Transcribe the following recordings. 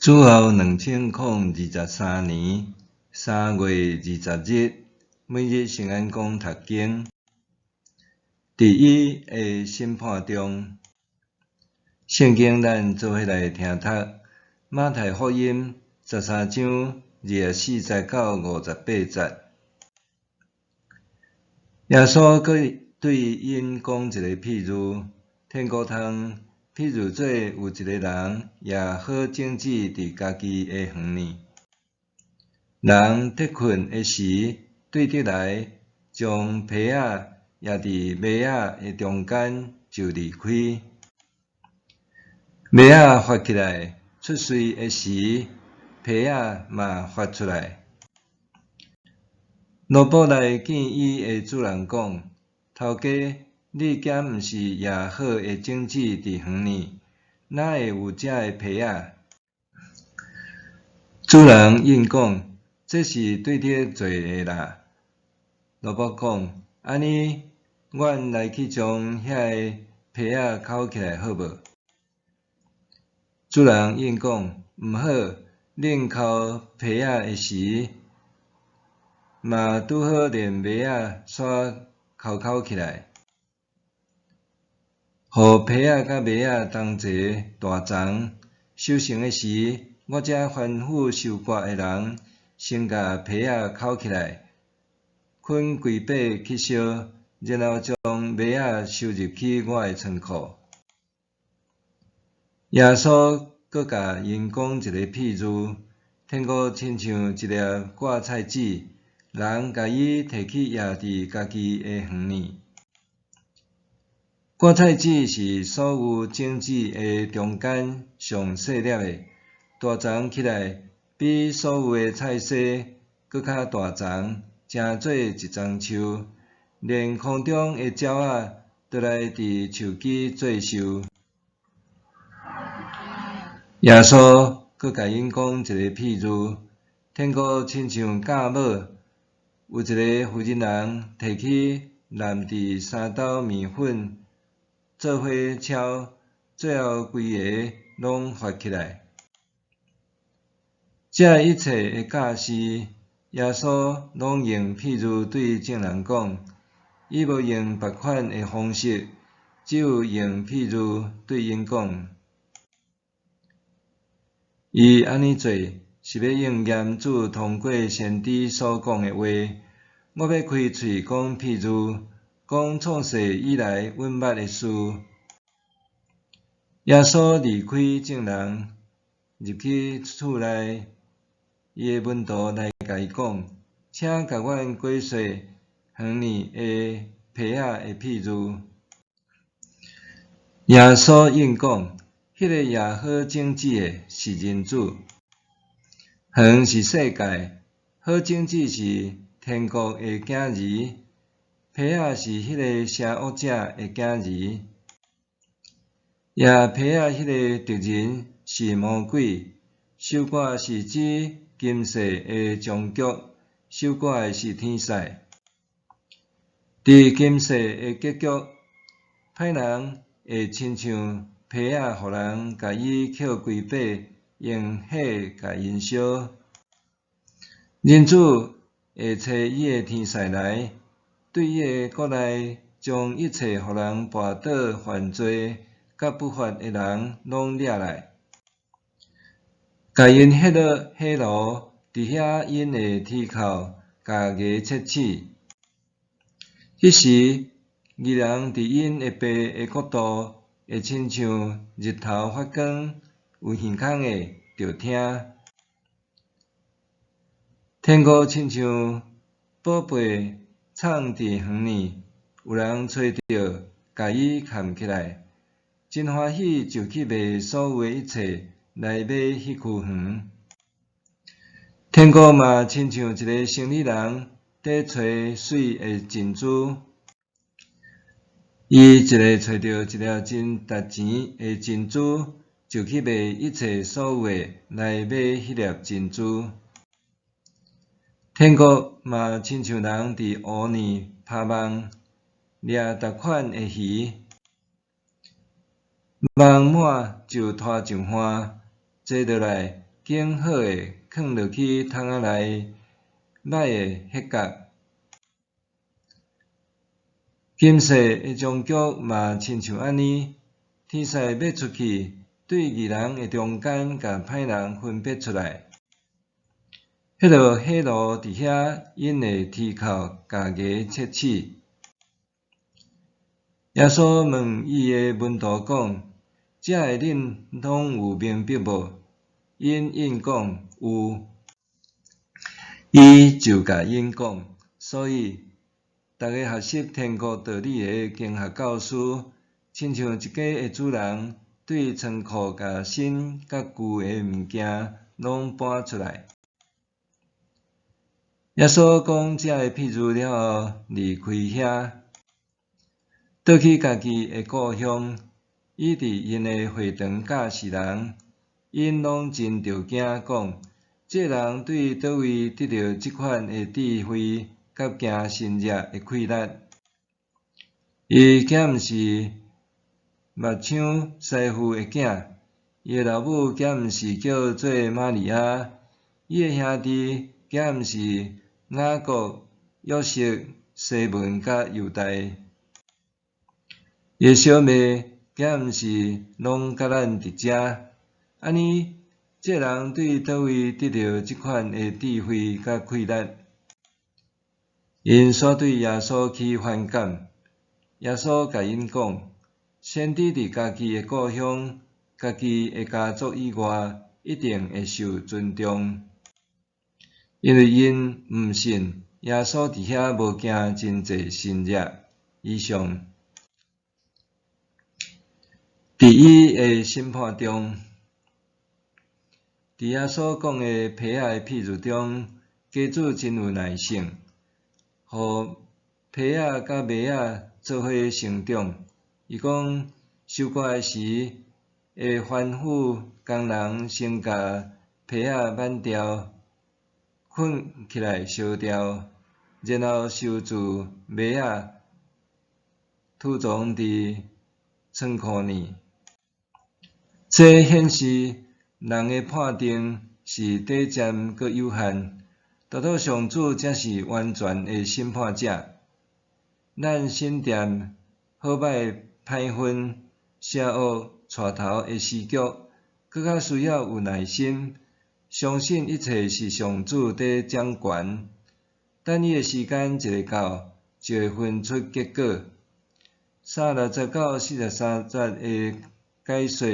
主后2023年3月20日，每日圣安宫读经。伫伊的审判中，圣经咱做伙来听读。马太福音13章24到58节。耶稣佫对因讲一个譬喻：天国通譬如做有一个人，也好整治伫家己的园里。人得困的时，对得来，将被仔压伫麦仔的中间，就离开。麦仔发起来出水的时，被仔嘛发出来。奴仆来见伊的主人讲：头家，你敢毋是也好会整治伫园里？哪会有遮的被仔？主人应讲：这是对得做的啦。奴仆讲：安尼，阮来去将遐个被仔扣起来好无？主人应讲：毋好，恁扣被仔的时，嘛拄好连麦仔煞扣起来，互被仔甲麦仔同齐大丛。收成的时，我才吩咐收割的人，先甲被仔扣起来，捆规把去烧，然后将麦仔收入去我的仓库。耶稣佫甲因讲一个譬喻：天国亲像一粒芥菜籽，人甲伊摕去压伫家己的园里。芥菜籽是所有种子的中间上细粒的，大丛起来，比所有的菜薽佫较大丛，成做一丛树，连空中的鸟仔倒来伫树基做寿。耶稣佫甲因讲一个譬喻：天国亲像酵母，有一个富人人摕去揽伫3斗面粉，做伙炒，最后规个拢发起来。这一切的教示，耶稣拢用譬喻对众人讲，伊无用别款的方式，只有用譬喻对因讲。伊安尼做，是要应验主通过先知所讲的话：我要开喙讲譬喻，讲创世以来允捌的事。耶稣离开众人，入去厝内，伊的门徒来甲伊讲：请甲阮解说园里的被仔的譬喻。耶稣应讲：迄个也好整治的是人子，园是世界，好整治是天国的囝儿，被仔是迄个邪恶者的囝儿。也被仔迄个敌人是魔鬼，收割是指今世的终局，收割的是天使。伫今世的结局，歹人会亲像被仔，互人甲伊捡规把，用火甲因烧。人子会找伊的天使来，对伊的国内将一切互人跋倒犯罪甲不法的人拢掠来，甲因迄落火炉，伫遐因的铁口，甲牙切齿。迄时，义人伫因的爸的国度，会亲像日头发光，有耳孔的就听。天国亲像宝贝藏伫园里，有人找到，甲伊牵起来，真欢喜，就去卖所有的一切，来买迄区园。天国嘛，亲像一个生意人伫找水的珍珠，伊一个找到一粒真值钱的珍珠，就去卖一切所有的，来买迄粒珍珠。天国嘛，亲像人伫湖里拍网，掠逐款的鱼，网满就拖上岸，坐落来，拣好诶放落去桶仔内，歹诶迄角。金色诶종腳嘛亲像安尼，天使要出去，对義人诶中間，甲歹人分別出來。迄落火爐佇遐，因诶天口家己切齒。耶穌問伊诶門徒講：遮诶恁攏有明白無？因應講有。伊就甲因講：所以，逐個學習天國道理诶經學教師，親像一家诶主人，對倉庫甲新甲舊诶物件攏搬出來。耶穌講遮個譬喻了後，離開遐，倒去家己誒故鄉。伊佇因誒會堂教示人，因攏真着驚，講這人對叨位得到即款誒智慧，甲行神蹟誒氣力？伊敢毋是目搶師傅誒囝？伊誒老母敢毋是叫做瑪利亞？伊誒兄弟敢毋是雅各、約瑟、西門甲猶大？伊誒小妹敢毋是攏甲咱佇遮？安尼，這人對叨位得到即款誒智慧甲氣力？因煞對耶穌起反感。耶穌甲因講：先知佇家己誒故鄉、家己誒家族以外，一定會受尊重，因為因毋信耶穌佇遐無行真濟神蹟。以上。佇伊誒審判中，佇耶穌講誒皮仔誒譬喻中，家主真有耐性，互皮仔甲麥仔做伙成長。伊講收割誒時，會吩咐工人先甲皮仔挽掉，捆起來燒掉，然後收住麥仔，儲藏佇倉庫裡。這顯示人誒判定是短暫閣有限，獨獨上主才是完全誒審判者。咱審驗好歹歹分、邪惡帶頭誒時局，閣較需要有耐心，相信一切是上主佇掌權。等伊誒時間一個到，就會分出結果。360到43節誒解說，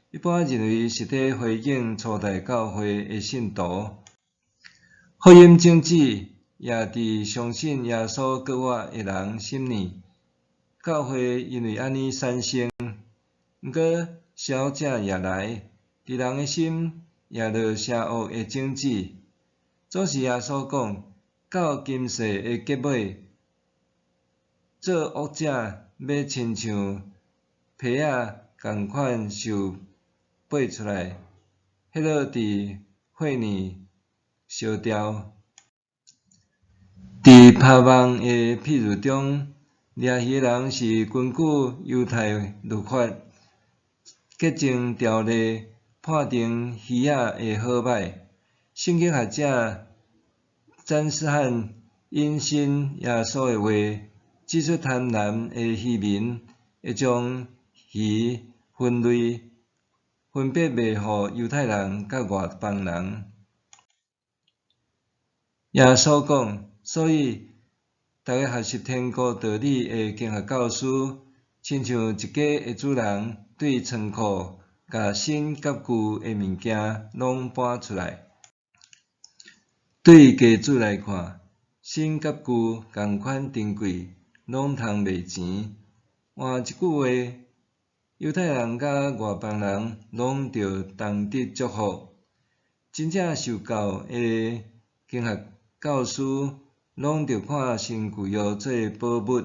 一般認為是佇回應初代教會誒信徒。福音種子也佇相信耶穌閣活誒人心裡。教會因為安尼產生，毋過消者也來，佇人誒心也落邪惡誒種子。總是耶穌講，到今世誒結尾，做惡者要親像皮仔共款受拔出來，迄落佇火裡燒掉。佇拋網誒譬喻中，掠魚人是根據猶太律法、潔淨條例判定魚仔誒好歹。聖經學者詹士漢引申耶穌誒話，指出貪婪誒漁民會將魚分類，分別賣互猶太人甲外邦人。耶穌講，所以逐個學習天國道理誒經學教師，親像一家誒主人，對倉庫甲新甲舊誒物件攏搬出來。對家主來看，新甲舊共款珍貴，攏通賣錢。換一句話，猶太人甲外邦人攏着同得祝福。真正受教誒經學教師，攏着看新舊約做寶物，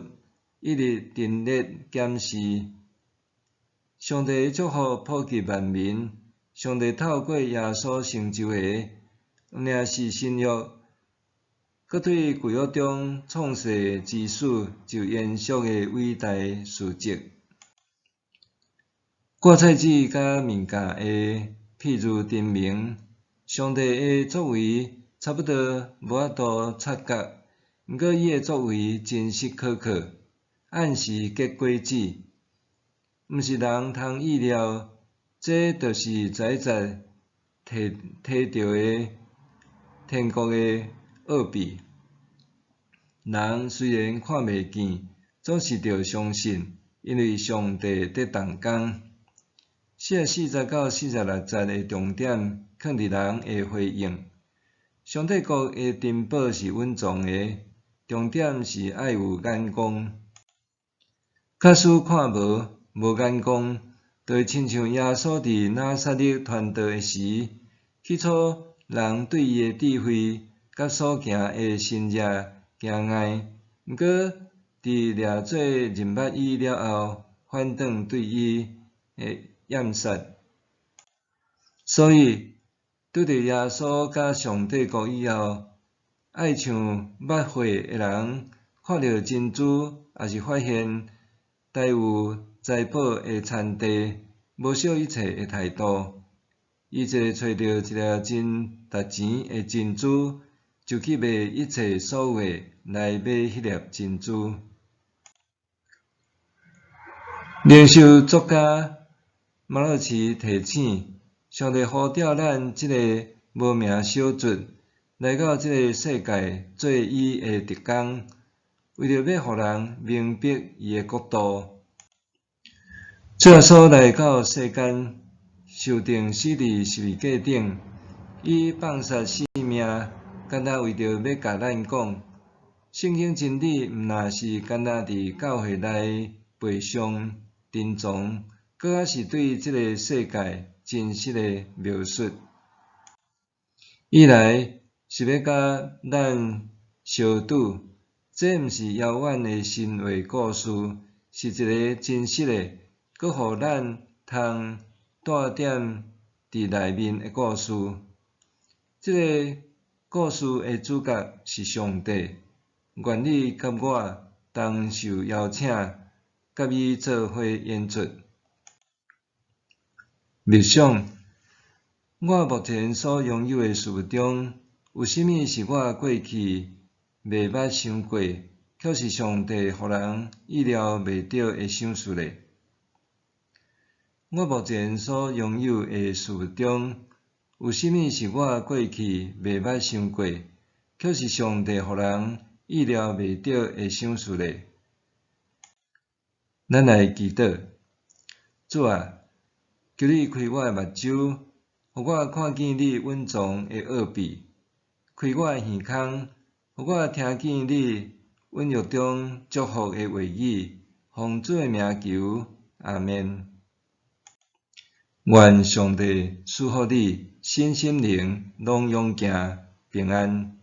一日定力檢視。上帝祝福普及萬民，上帝透過耶穌成就的，毋僅是新約，閣對舊約中創世之始就延續的偉大事蹟。芥菜子甲物件的譬喻陳明，上帝的作为差不多无法度察觉，毋过伊的作为真实可靠，按时结果子，毋是人通意料。这就是早早摕到的天国的奥秘。人虽然看袂见，总是着相信，因为上帝伫动工。40到46节的重点放伫人的回应。上帝国的珍宝是稳重的，重点是爱有眼光。假使看无眼光，就会亲像耶稣伫拿撒勒传道的时，起初人对伊的智慧甲所行的神业惊爱，毋过伫掠做人捌伊了后，反转对伊的厌杀。所以拄着耶稣甲上帝国以后，爱像捌火的人看到珍珠，也是发现带有财宝的田地，无惜一切的态度。伊一找到一粒真值钱的珍珠，就去卖一切所有的来买迄粒珍珠。灵修作家马洛奇提醒，上帝呼召咱即个无名小卒来到即个世界做伊的特工，为着要互人明白伊的国度。耶稣来到世间，受定死伫十字架顶，伊放下性命，单单为着要甲咱讲，圣经真理毋若是单单伫教会内背诵珍藏，搁较是对即个世界真实的描述。伊来是要甲咱相拄，这毋是遥远的神话故事，是一个真实的，搁互咱通带点伫内面的故事。这个故事的主角是上帝，愿你甲我同受邀请，甲伊做伙演出。默想，我目前所拥有的事物中，有甚物是我过去未捌想过，却是上帝互人意料未到的赏赐呢？我目前所拥有的事物中，有甚物是我过去未捌想过，却是上帝互人意料未到的赏赐呢？咱来祈祷，主啊，求你开我的目睭，互我看见你稳重的奥秘；开我的耳孔，互我听见你温柔中祝福的话语。奉主的名求，阿们。愿上帝赐福你身心灵拢勇行平安。